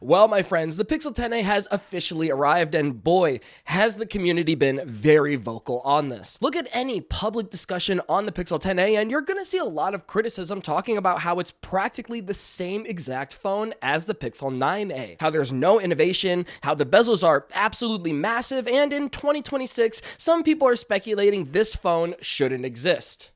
Well, my friends, the Pixel 10a has officially arrived, and boy, has the community been very vocal on this. Look at any public discussion on the Pixel 10a, and you're gonna see a lot of criticism talking about how it's practically the same exact phone as the Pixel 9a, how there's no innovation, how the bezels are absolutely massive, and in 2026, some people are speculating this phone shouldn't exist.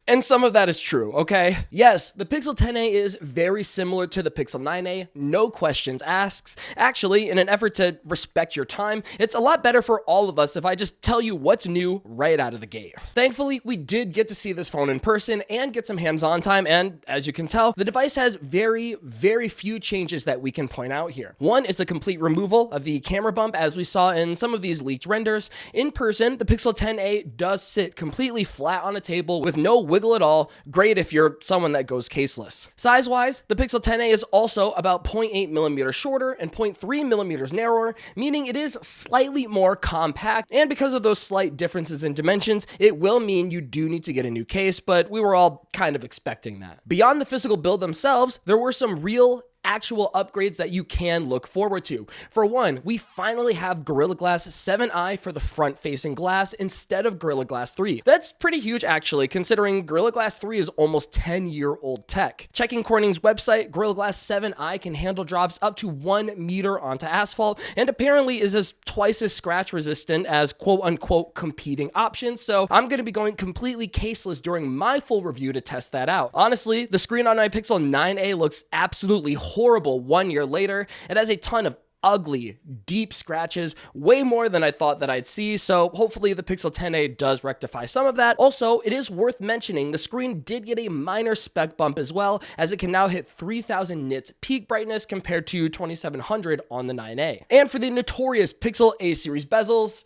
And some of that is true, okay? Yes, the Pixel 10a is very similar to the Pixel 9a, no questions asked. Actually, in an effort to respect your time, it's a lot better for all of us if I just tell you what's new right out of the gate. Thankfully, we did get to see this phone in person and get some hands-on time, and as you can tell, the device has very, very few changes that we can point out here. One is the complete removal of the camera bump, as we saw in some of these leaked renders. In person, the Pixel 10a does sit completely flat on a table with no wiggle at all. Great if you're someone that goes caseless. Size-wise, the Pixel 10a is also about 0.8 millimeters shorter and 0.3 millimeters narrower, meaning it is slightly more compact, and because of those slight differences in dimensions, it will mean you do need to get a new case, but we were all kind of expecting that. Beyond the physical build themselves, there were some real actual upgrades that you can look forward to. For one, we finally have Gorilla Glass 7i for the front-facing glass instead of Gorilla Glass 3. That's pretty huge actually, considering Gorilla Glass 3 is almost 10-year-old tech. Checking Corning's website, Gorilla Glass 7i can handle drops up to 1 meter onto asphalt, and apparently is twice as scratch resistant as quote-unquote competing options, so I'm going to be going completely caseless during my full review to test that out. Honestly, the screen on my Pixel 9a looks absolutely horrible 1 year later. It has a ton of ugly, deep scratches, way more than I thought that I'd see, so hopefully the Pixel 10a does rectify some of that. Also, it is worth mentioning the screen did get a minor spec bump as well, as it can now hit 3000 nits peak brightness compared to 2700 on the 9a. And for the notorious Pixel A-series bezels,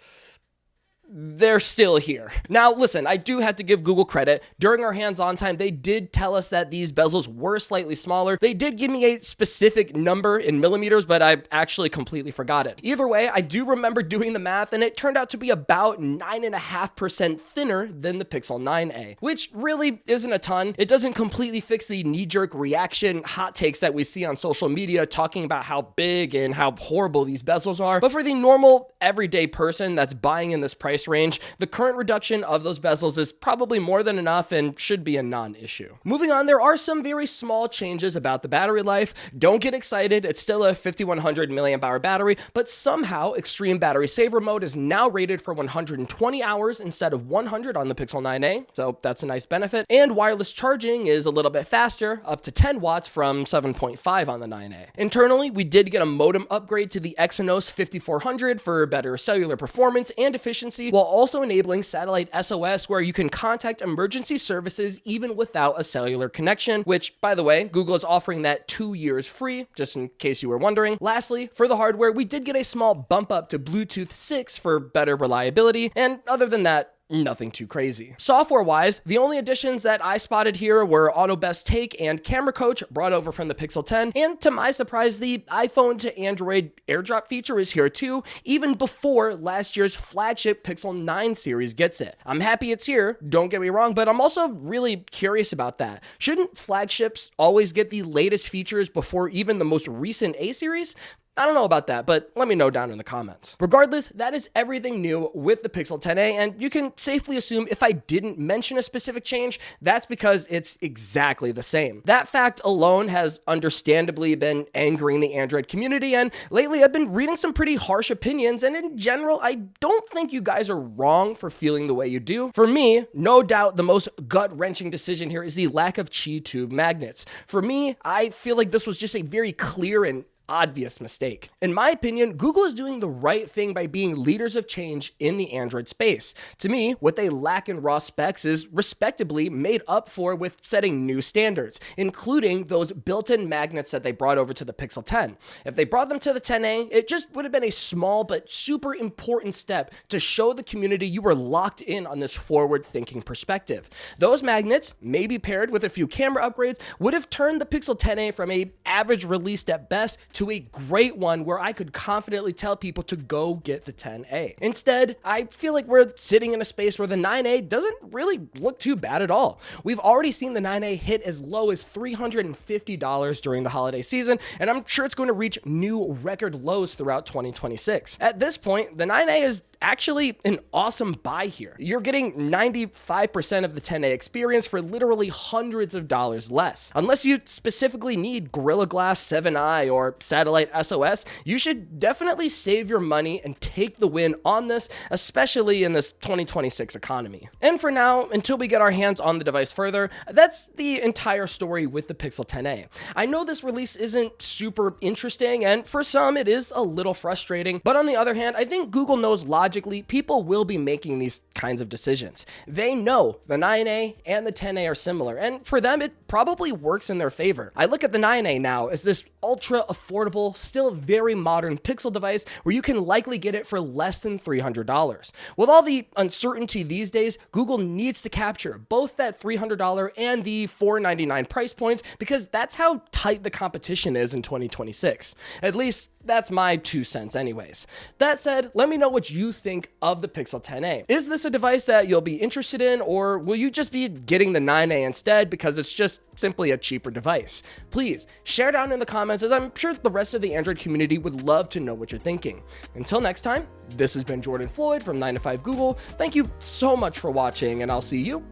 they're still here. Now, listen, I do have to give Google credit. During our hands-on time, they did tell us that these bezels were slightly smaller. They did give me a specific number in millimeters, but I actually completely forgot it. Either way, I do remember doing the math, and it turned out to be about 9.5% thinner than the Pixel 9a, which really isn't a ton. It doesn't completely fix the knee-jerk reaction hot takes that we see on social media talking about how big and how horrible these bezels are, but for the normal, everyday person that's buying in this price range, the current reduction of those bezels is probably more than enough and should be a non-issue. Moving on, there are some very small changes about the battery life. Don't get excited, it's still a 5100 milliamp hour battery, but somehow Extreme Battery Saver mode is now rated for 120 hours instead of 100 on the Pixel 9a, so that's a nice benefit. And wireless charging is a little bit faster, up to 10 watts from 7.5 on the 9a. Internally, we did get a modem upgrade to the Exynos 5400 for better cellular performance and efficiency, while also enabling satellite SOS, where you can contact emergency services even without a cellular connection, which, by the way, Google is offering that 2 years free, just in case you were wondering. Lastly, for the hardware, we did get a small bump up to Bluetooth 6 for better reliability, and other than that, nothing too crazy. Software-wise, the only additions that I spotted here were Auto Best Take and Camera Coach brought over from the Pixel 10, and to my surprise, the iPhone to Android AirDrop feature is here too, even before last year's flagship Pixel 9 series gets it. I'm happy it's here, don't get me wrong, but I'm also really curious about that. Shouldn't flagships always get the latest features before even the most recent A series? I don't know about that, but let me know down in the comments. Regardless, that is everything new with the Pixel 10a, and you can safely assume if I didn't mention a specific change, that's because it's exactly the same. That fact alone has understandably been angering the Android community, and lately I've been reading some pretty harsh opinions, and in general, I don't think you guys are wrong for feeling the way you do. For me, no doubt the most gut-wrenching decision here is the lack of Qi tube magnets. For me, I feel like this was just a very clear and obvious mistake. In my opinion, Google is doing the right thing by being leaders of change in the Android space. To me, what they lack in raw specs is respectably made up for with setting new standards, including those built-in magnets that they brought over to the Pixel 10. If they brought them to the 10a, it just would have been a small but super important step to show the community you were locked in on this forward-thinking perspective. Those magnets, maybe paired with a few camera upgrades, would have turned the Pixel 10a from a average released at best to a great one where I could confidently tell people to go get the 10A. Instead, I feel like we're sitting in a space where the 9A doesn't really look too bad at all. We've already seen the 9A hit as low as $350 during the holiday season, and I'm sure it's going to reach new record lows throughout 2026. At this point, the 9A is actually an awesome buy here. You're getting 95% of the 10A experience for literally hundreds of dollars less. Unless you specifically need Gorilla Glass 7i or Satellite SOS, you should definitely save your money and take the win on this, especially in this 2026 economy. And for now, until we get our hands on the device further, that's the entire story with the Pixel 10a. I know this release isn't super interesting, and for some it is a little frustrating, but on the other hand, I think Google knows logically people will be making these kinds of decisions. They know the 9A and the 10A are similar, and for them it probably works in their favor. I look at the 9A now as this ultra affordable, still very modern Pixel device where you can likely get it for less than $300. With all the uncertainty these days, Google needs to capture both that $300 and the $499 price points because that's how tight the competition is in 2026. At least that's my 2 cents anyways. That said, let me know what you think of the Pixel 10a. Is this a device that you'll be interested in, or will you just be getting the 9a instead because it's just simply a cheaper device? Please share down in the comments, as I'm sure the rest of the Android community would love to know what you're thinking. Until next time, this has been Jordan Floyd from 9 to 5 Google. Thank you so much for watching, and I'll see you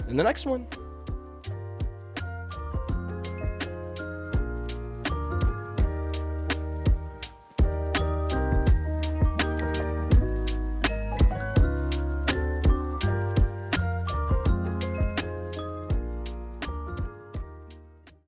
in the next one.